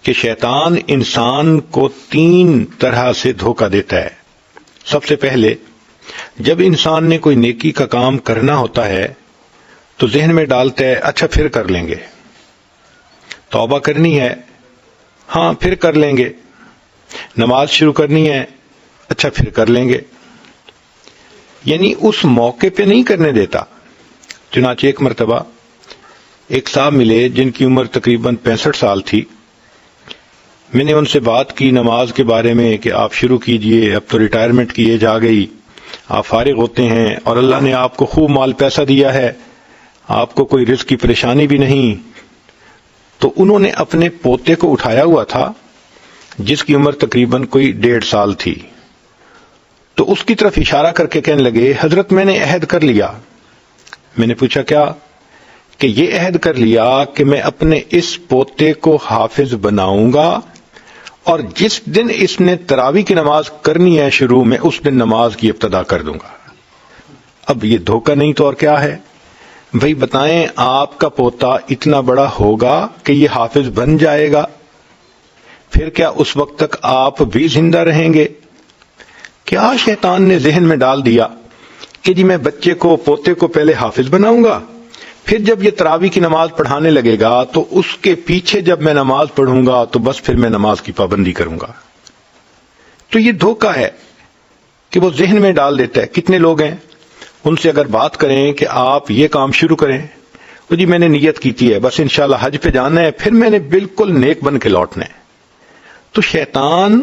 کہ شیطان انسان کو 3 طرح سے دھوکہ دیتا ہے۔ سب سے پہلے جب انسان نے کوئی نیکی کا کام کرنا ہوتا ہے تو ذہن میں ڈالتا ہے اچھا پھر کر لیں گے، توبہ کرنی ہے ہاں پھر کر لیں گے، نماز شروع کرنی ہے اچھا پھر کر لیں گے، یعنی اس موقع پہ نہیں کرنے دیتا۔ چنانچہ ایک مرتبہ ایک صاحب ملے جن کی عمر تقریباً 65 سال تھی۔ میں نے ان سے بات کی نماز کے بارے میں کہ آپ شروع کیجئے، اب تو ریٹائرمنٹ کی ایج آ گئی، آپ فارغ ہوتے ہیں اور اللہ نے آپ کو خوب مال پیسہ دیا ہے، آپ کو کوئی رزق کی پریشانی بھی نہیں۔ تو انہوں نے اپنے پوتے کو اٹھایا ہوا تھا جس کی عمر تقریباً کوئی 1.5 سال تھی، تو اس کی طرف اشارہ کر کے کہنے لگے حضرت میں نے عہد کر لیا۔ میں نے پوچھا کیا؟ کہ یہ عہد کر لیا کہ میں اپنے اس پوتے کو حافظ بناؤں گا اور جس دن اس نے تراویح کی نماز کرنی ہے شروع میں، اس دن نماز کی ابتدا کر دوں گا۔ اب یہ دھوکہ نہیں تو اور کیا ہے؟ بھئی بتائیں آپ کا پوتا اتنا بڑا ہوگا کہ یہ حافظ بن جائے گا، پھر کیا اس وقت تک آپ بھی زندہ رہیں گے؟ کیا شیطان نے ذہن میں ڈال دیا کہ جی میں بچے کو پوتے کو پہلے حافظ بناؤں گا، پھر جب یہ تراویح کی نماز پڑھانے لگے گا تو اس کے پیچھے جب میں نماز پڑھوں گا تو بس پھر میں نماز کی پابندی کروں گا۔ تو یہ دھوکہ ہے کہ وہ ذہن میں ڈال دیتا ہے۔ کتنے لوگ ہیں ان سے اگر بات کریں کہ آپ یہ کام شروع کریں، تو جی میں نے نیت کی ہے بس انشاءاللہ حج پہ جانا ہے، پھر میں نے بالکل نیک بن کے لوٹنا ہے۔ تو شیطان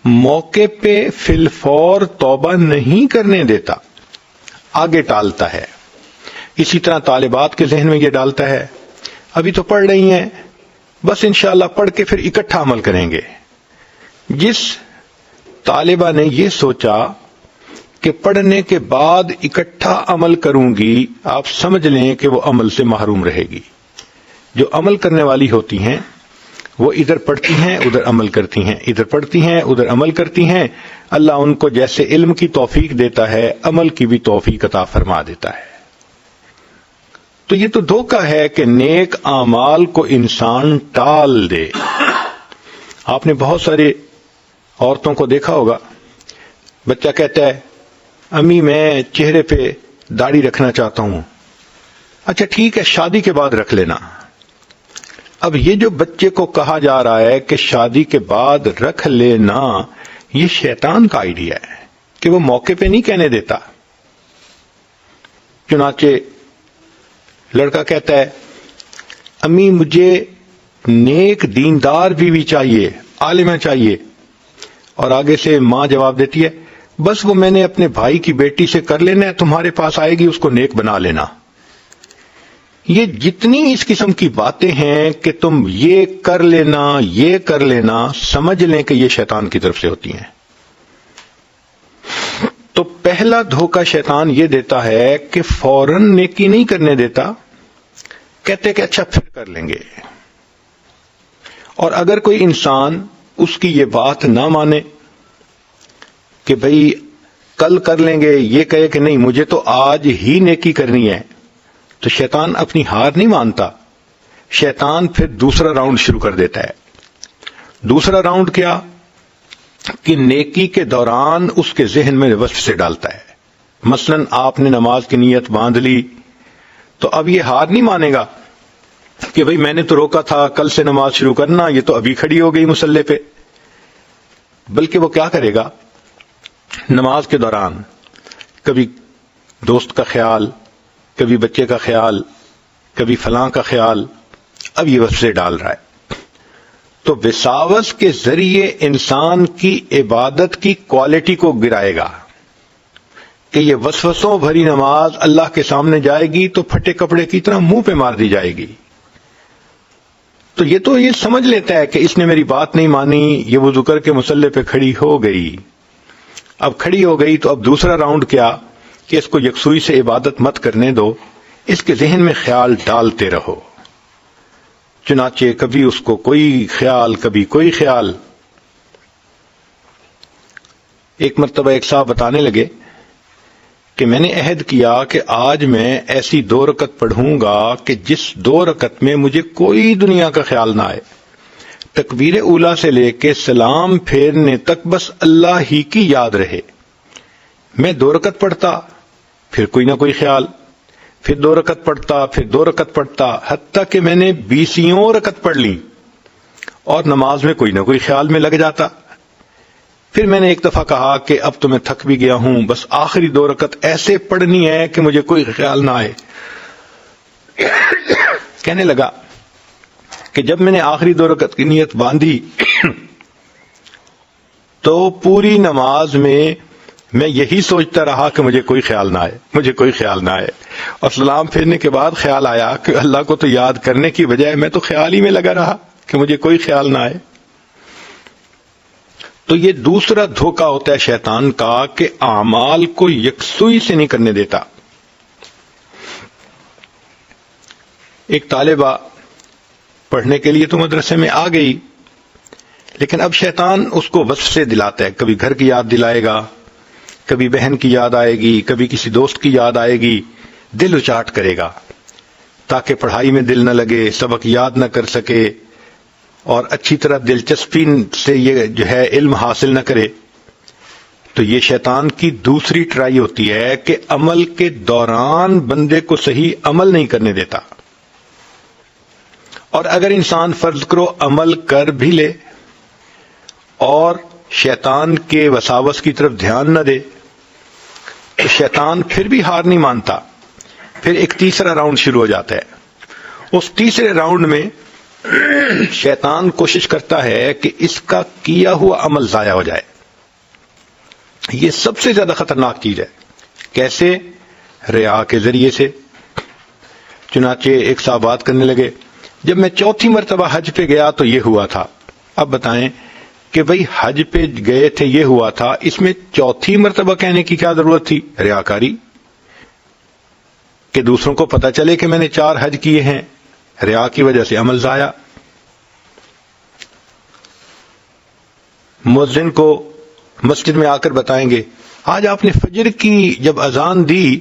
موقع پہ فی الفور توبہ نہیں کرنے دیتا، آگے ٹالتا ہے۔ اسی طرح طالبات کے ذہن میں یہ ڈالتا ہے ابھی تو پڑھ رہی ہیں، بس انشاءاللہ پڑھ کے پھر اکٹھا عمل کریں گے۔ جس طالبہ نے یہ سوچا کہ پڑھنے کے بعد اکٹھا عمل کروں گی، آپ سمجھ لیں کہ وہ عمل سے محروم رہے گی۔ جو عمل کرنے والی ہوتی ہیں وہ ادھر پڑھتی ہیں ادھر عمل کرتی ہیں، ادھر پڑھتی ہیں ادھر عمل کرتی ہیں، اللہ ان کو جیسے علم کی توفیق دیتا ہے عمل کی بھی توفیق عطا فرما دیتا ہے۔ تو یہ تو دھوکہ ہے کہ نیک اعمال کو انسان ٹال دے۔ آپ نے بہت سارے عورتوں کو دیکھا ہوگا، بچہ کہتا ہے امی میں چہرے پہ داڑھی رکھنا چاہتا ہوں، اچھا ٹھیک ہے شادی کے بعد رکھ لینا۔ اب یہ جو بچے کو کہا جا رہا ہے کہ شادی کے بعد رکھ لینا، یہ شیطان کا آئیڈیا ہے کہ وہ موقع پہ نہیں کہنے دیتا۔ چنانچہ لڑکا کہتا ہے امی مجھے نیک دیندار بیوی چاہیے، عالمہ چاہیے، اور آگے سے ماں جواب دیتی ہے بس وہ میں نے اپنے بھائی کی بیٹی سے کر لینا ہے، تمہارے پاس آئے گی اس کو نیک بنا لینا۔ یہ جتنی اس قسم کی باتیں ہیں کہ تم یہ کر لینا یہ کر لینا، سمجھ لیں کہ یہ شیطان کی طرف سے ہوتی ہیں۔ تو پہلا دھوکہ شیطان یہ دیتا ہے کہ فوراً نیکی نہیں کرنے دیتا، کہتے کہ اچھا پھر کر لیں گے۔ اور اگر کوئی انسان اس کی یہ بات نہ مانے کہ بھئی کل کر لیں گے، یہ کہے کہ نہیں مجھے تو آج ہی نیکی کرنی ہے، تو شیطان اپنی ہار نہیں مانتا، شیطان پھر دوسرا راؤنڈ شروع کر دیتا ہے۔ دوسرا راؤنڈ کیا؟ کہ نیکی کے دوران اس کے ذہن میں وسوسے ڈالتا ہے۔ مثلا آپ نے نماز کی نیت باندھ لی تو اب یہ ہار نہیں مانے گا کہ بھئی میں نے تو روکا تھا کل سے نماز شروع کرنا، یہ تو ابھی کھڑی ہو گئی مصلی پہ، بلکہ وہ کیا کرے گا؟ نماز کے دوران کبھی دوست کا خیال، کبھی بچے کا خیال، کبھی فلاں کا خیال، اب یہ وسوسے ڈال رہا ہے۔ تو وساوس کے ذریعے انسان کی عبادت کی کوالٹی کو گرائے گا کہ یہ وسوسوں بھری نماز اللہ کے سامنے جائے گی تو پھٹے کپڑے کی طرح منہ پہ مار دی جائے گی۔ تو یہ سمجھ لیتا ہے کہ اس نے میری بات نہیں مانی، یہ وضو کر کے مصلی پہ کھڑی ہو گئی۔ اب کھڑی ہو گئی تو اب دوسرا راؤنڈ کیا کہ اس کو یکسوئی سے عبادت مت کرنے دو، اس کے ذہن میں خیال ڈالتے رہو۔ چنانچہ کبھی اس کو کوئی خیال کبھی کوئی خیال۔ ایک مرتبہ ایک صاحب بتانے لگے کہ میں نے عہد کیا کہ آج میں ایسی 2 رکعت پڑھوں گا کہ جس 2 رکعت میں مجھے کوئی دنیا کا خیال نہ آئے، تکبیر اولا سے لے کے سلام پھیرنے تک بس اللہ ہی کی یاد رہے. میں 2 رکعت پڑھتا، پھر کوئی نہ کوئی خیال، پھر 2 رکعت پڑھتا، پھر 2 رکعت پڑھتا، حتیٰ کہ میں نے 20 رکعت پڑھ لی اور نماز میں کوئی نہ کوئی خیال میں لگ جاتا. پھر میں نے ایک دفعہ کہا کہ اب تو میں تھک بھی گیا ہوں، بس آخری 2 رکعت ایسے پڑھنی ہے کہ مجھے کوئی خیال نہ آئے. کہنے لگا کہ جب میں نے آخری 2 رکعت کی نیت باندھی تو پوری نماز میں یہی سوچتا رہا کہ مجھے کوئی خیال نہ آئے، مجھے کوئی خیال نہ آئے. اور سلام پھیرنے کے بعد خیال آیا کہ اللہ کو تو یاد کرنے کی بجائے میں تو خیال ہی میں لگا رہا کہ مجھے کوئی خیال نہ آئے. تو یہ دوسرا دھوکہ ہوتا ہے شیطان کا کہ اعمال کو یکسوئی سے نہیں کرنے دیتا. ایک طالبہ پڑھنے کے لیے تو مدرسے میں آ گئی، لیکن اب شیطان اس کو وصف سے دلاتا ہے. کبھی گھر کی یاد دلائے گا، کبھی بہن کی یاد آئے گی، کبھی کسی دوست کی یاد آئے گی، دل اچاٹ کرے گا تاکہ پڑھائی میں دل نہ لگے، سبق یاد نہ کر سکے اور اچھی طرح دلچسپی سے یہ جو ہے علم حاصل نہ کرے. تو یہ شیطان کی دوسری ٹرائی ہوتی ہے کہ عمل کے دوران بندے کو صحیح عمل نہیں کرنے دیتا. اور اگر انسان فرض کرو عمل کر بھی لے اور شیطان کے وساوس کی طرف دھیان نہ دے تو شیطان پھر بھی ہار نہیں مانتا. پھر ایک تیسرا راؤنڈ شروع ہو جاتا ہے. اس تیسرے راؤنڈ میں شیطان کوشش کرتا ہے کہ اس کا کیا ہوا عمل ضائع ہو جائے. یہ سب سے زیادہ خطرناک چیز ہے. کیسے؟ ریا کے ذریعے سے. چنانچہ ایک صاحب بات کرنے لگے، جب میں 4تھی مرتبہ حج پہ گیا تو یہ ہوا تھا. اب بتائیں کہ بھئی حج پہ گئے تھے یہ ہوا تھا، اس میں 4تھی مرتبہ کہنے کی کیا ضرورت تھی؟ ریاکاری، کہ دوسروں کو پتہ چلے کہ میں نے 4 حج کیے ہیں. ریا کی وجہ سے عمل ضائع. مؤذن کو مسجد میں آ کر بتائیں گے، آج آپ نے فجر کی جب اذان دی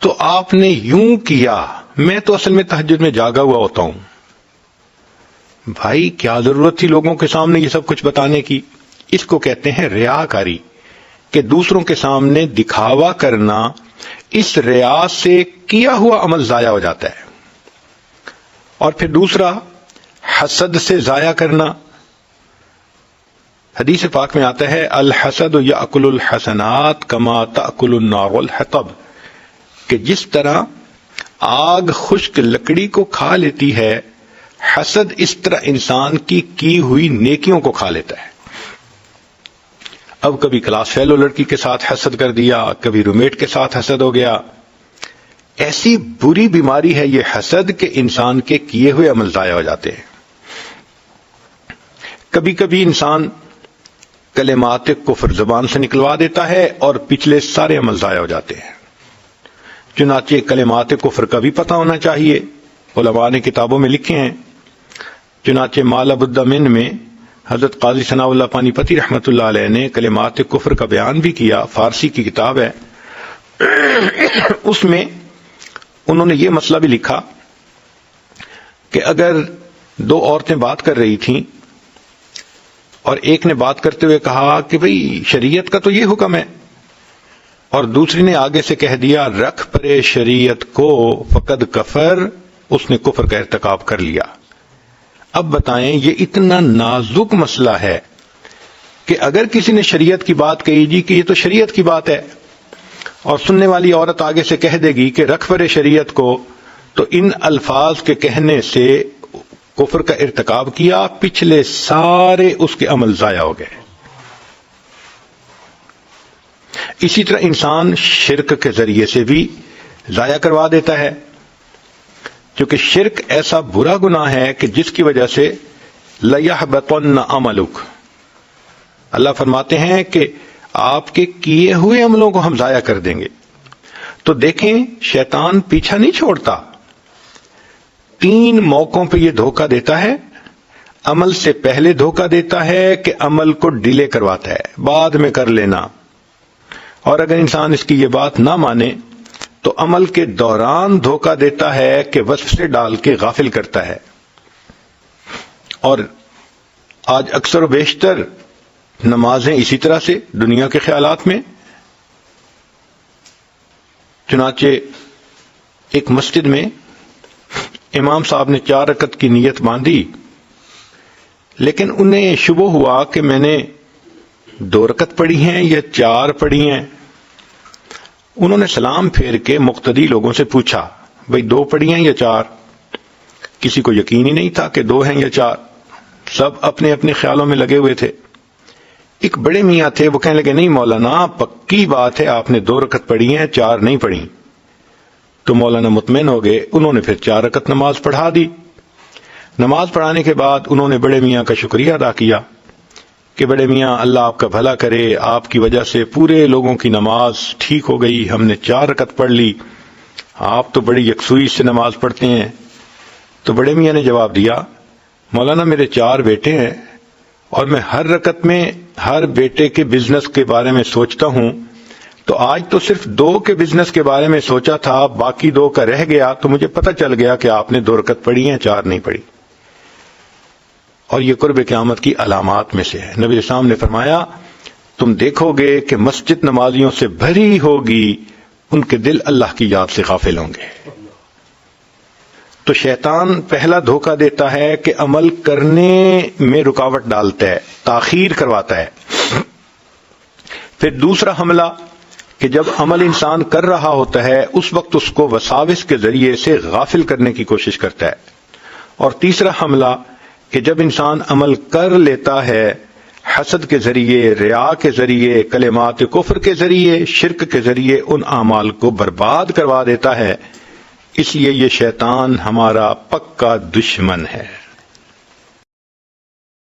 تو آپ نے یوں کیا، میں تو اصل میں تہجد میں جاگا ہوا ہوتا ہوں. بھائی کیا ضرورت تھی لوگوں کے سامنے یہ سب کچھ بتانے کی؟ اس کو کہتے ہیں ریاکاری، کہ دوسروں کے سامنے دکھاوا کرنا. اس ریا سے کیا ہوا عمل ضائع ہو جاتا ہے. اور پھر دوسرا حسد سے ضائع کرنا. حدیث پاک میں آتا ہے الحسد یاکل الحسنات کما تاکل النار الحطب، کہ جس طرح آگ خشک لکڑی کو کھا لیتی ہے، حسد اس طرح انسان کی ہوئی نیکیوں کو کھا لیتا ہے. اب کبھی کلاس فیلو لڑکی کے ساتھ حسد کر دیا، کبھی رومیٹ کے ساتھ حسد ہو گیا. ایسی بری بیماری ہے یہ حسد کہ انسان کے کیے ہوئے عمل ضائع ہو جاتے ہیں. کبھی کبھی انسان کلمات کفر زبان سے نکلوا دیتا ہے اور پچھلے سارے عمل ضائع ہو جاتے ہیں. چنانچہ کلمات کفر کا بھی پتہ ہونا چاہیے. علماء نے کتابوں میں لکھے ہیں. چنانچہ مالا بدمن میں حضرت قاضی ثناء اللہ پانی پتی رحمۃ اللہ علیہ نے کلمات کفر کا بیان بھی کیا. فارسی کی کتاب ہے. اس میں انہوں نے یہ مسئلہ بھی لکھا کہ اگر 2 عورتیں بات کر رہی تھیں اور ایک نے بات کرتے ہوئے کہا کہ بھئی شریعت کا تو یہ حکم ہے، اور دوسری نے آگے سے کہہ دیا رکھ پرے شریعت کو فقد کفر، اس نے کفر کا ارتکاب کر لیا. اب بتائیں یہ اتنا نازک مسئلہ ہے کہ اگر کسی نے شریعت کی بات کہی جی کہ یہ تو شریعت کی بات ہے، اور سننے والی عورت آگے سے کہہ دے گی کہ رکھ پرے شریعت کو، تو ان الفاظ کے کہنے سے کفر کا ارتکاب کیا، پچھلے سارے اس کے عمل ضائع ہو گئے. اسی طرح انسان شرک کے ذریعے سے بھی ضائع کروا دیتا ہے، کیونکہ شرک ایسا برا گناہ ہے کہ جس کی وجہ سے لَيَحْبَطَنَّ عَمَلُكَ، اللہ فرماتے ہیں کہ آپ کے کیے ہوئے عملوں کو ہم ضائع کر دیں گے. تو دیکھیں شیطان پیچھا نہیں چھوڑتا. 3 موقعوں پہ یہ دھوکہ دیتا ہے. عمل سے پہلے دھوکہ دیتا ہے کہ عمل کو ڈیلے کرواتا ہے، بعد میں کر لینا. اور اگر انسان اس کی یہ بات نہ مانے تو عمل کے دوران دھوکہ دیتا ہے کہ وصف سے ڈال کے غافل کرتا ہے. اور آج اکثر و بیشتر نمازیں اسی طرح سے دنیا کے خیالات میں. چنانچہ ایک مسجد میں امام صاحب نے 4 رکعت کی نیت باندھی، لیکن انہیں شبہ ہوا کہ میں نے 2 رکعت پڑھی ہیں یا 4 پڑھی ہیں. انہوں نے سلام پھیر کے مقتدی لوگوں سے پوچھا، بھئی 2 پڑھی ہیں یا 4؟ کسی کو یقین ہی نہیں تھا کہ 2 ہیں یا 4. سب اپنے اپنے خیالوں میں لگے ہوئے تھے. ایک بڑے میاں تھے، وہ کہنے لگے نہیں مولانا، پکی بات ہے آپ نے 2 رکعت پڑھی ہیں، 4 نہیں پڑھی. تو مولانا مطمئن ہو گئے. انہوں نے پھر 4 رکعت نماز پڑھا دی. نماز پڑھانے کے بعد انہوں نے بڑے میاں کا شکریہ ادا کیا کہ بڑے میاں اللہ آپ کا بھلا کرے، آپ کی وجہ سے پورے لوگوں کی نماز ٹھیک ہو گئی، ہم نے 4 رکعت پڑھ لی، آپ تو بڑی یکسوئی سے نماز پڑھتے ہیں. تو بڑے میاں نے جواب دیا، مولانا میرے 4 بیٹے ہیں اور میں ہر رکعت میں ہر بیٹے کے بزنس کے بارے میں سوچتا ہوں، تو آج تو صرف 2 کے بزنس کے بارے میں سوچا تھا، باقی 2 کا رہ گیا، تو مجھے پتہ چل گیا کہ آپ نے 2 رکعت پڑھی ہیں، 4 نہیں پڑھی. اور یہ قرب قیامت کی علامات میں سے ہے. نبی اسلام نے فرمایا تم دیکھو گے کہ مسجد نمازیوں سے بھری ہوگی، ان کے دل اللہ کی یاد سے غافل ہوں گے. تو شیطان پہلا دھوکہ دیتا ہے کہ عمل کرنے میں رکاوٹ ڈالتا ہے، تاخیر کرواتا ہے. پھر دوسرا حملہ کہ جب عمل انسان کر رہا ہوتا ہے اس وقت اس کو وساوس کے ذریعے سے غافل کرنے کی کوشش کرتا ہے. اور تیسرا حملہ کہ جب انسان عمل کر لیتا ہے حسد کے ذریعے، ریا کے ذریعے، کلمات کفر کے ذریعے، شرک کے ذریعے ان اعمال کو برباد کروا دیتا ہے. اس لیے یہ شیطان ہمارا پکا دشمن ہے.